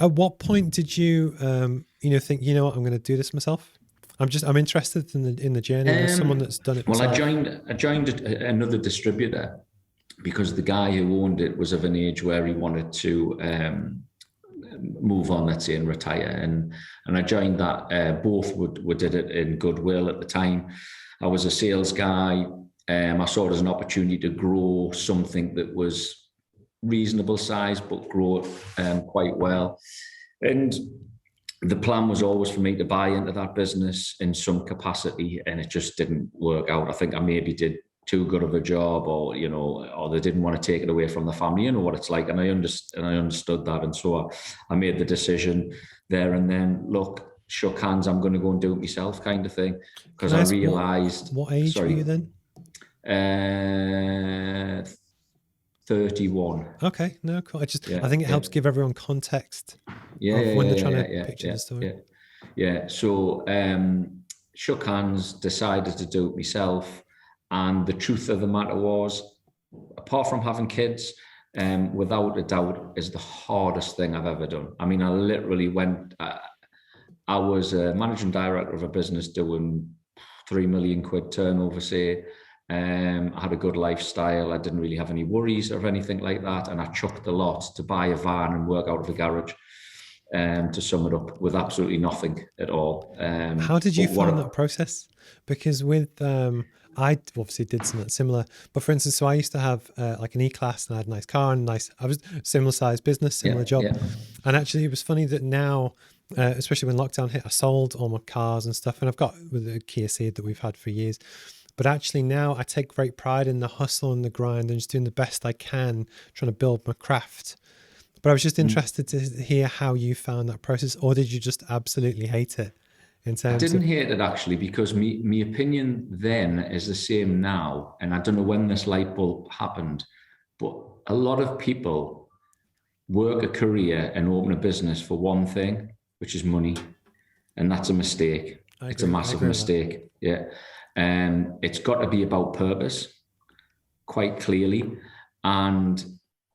At what point did you, think, you know what, I'm going to do this myself? I'm interested in the journey, and as someone that's done it Well, himself. I joined another distributor because the guy who owned it was of an age where he wanted to move on, let's say, and retire. And I joined that. Both did it in goodwill at the time. I was a sales guy. I saw it as an opportunity to grow something that was reasonable size, but grow it quite well. And the plan was always for me to buy into that business in some capacity, and it just didn't work out. I think I maybe did too good of a job, or or they didn't want to take it away from the family. You know what it's like, and I understood that, and so I made the decision there and then. Look, shook hands. I'm going to go and do it myself, kind of thing, because I realised. What age were you then? 31. Okay, no, cool. I think it helps give everyone context when they're trying to picture the story. So shook hands, decided to do it myself. And the truth of the matter was, apart from having kids, without a doubt, is the hardest thing I've ever done. I mean, I literally I was a managing director of a business doing 3 million quid turnover, say. I had a good lifestyle. I didn't really have any worries or anything like that. And I chucked a lot to buy a van and work out of a garage, to sum it up, with absolutely nothing at all. How did you find that process? Because I obviously did something similar, but for instance, so I used to have like an E-Class, and I had a nice car and I was similar sized business, similar job. And actually it was funny that now, especially when lockdown hit, I sold all my cars and stuff, and I've got with a Kia Ceed that we've had for years. But actually now I take great pride in the hustle and the grind and just doing the best I can, trying to build my craft. But I was just interested to hear how you found that process, or did you just absolutely hate it? I didn't hate it, actually, because my opinion then is the same now. And I don't know when this light bulb happened, but a lot of people work a career and open a business for one thing, which is money. And that's a mistake. It's a massive mistake. Yeah. It's got to be about purpose, quite clearly. And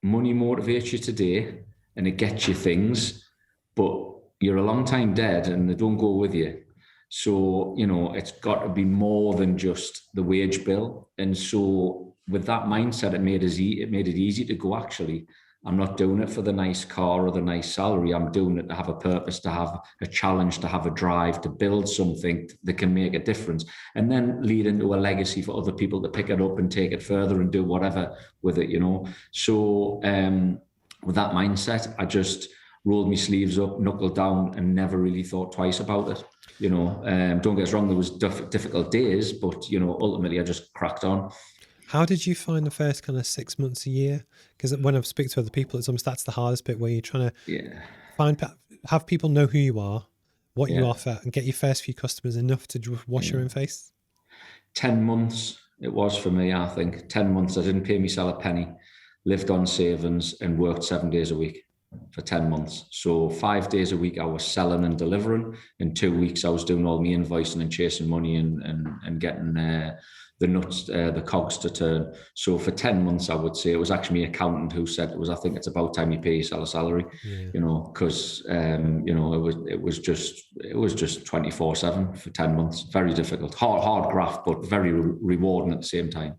money motivates you today, and it gets you things, but you're a long time dead and they don't go with you. So, it's got to be more than just the wage bill. And so with that mindset, it made it easy to go, actually, I'm not doing it for the nice car or the nice salary. I'm doing it to have a purpose, to have a challenge, to have a drive, to build something that can make a difference, and then lead into a legacy for other people to pick it up and take it further and do whatever with it, So with that mindset, I just rolled my sleeves up, knuckled down, and never really thought twice about it. Don't get us wrong, there was difficult days, but, ultimately I just cracked on. How did you find the first kind of 6 months, a year? Because when I speak to other people, it's almost that's the hardest bit, where you're trying to have people know who you are, what you offer, and get your first few customers enough to wash your own face. 10 months it was for me, I think. 10 months, I didn't pay myself a penny, lived on savings, and worked 7 days a week for 10 months. So 5 days a week I was selling and delivering. In 2 weeks I was doing all my invoicing and chasing money and getting the nuts, the cogs to turn. So for 10 months, I would say, it was actually my accountant who said I think it's about time you pay yourself a salary, because it was just 24/7 for 10 months. Very difficult, hard graft, but very rewarding at the same time.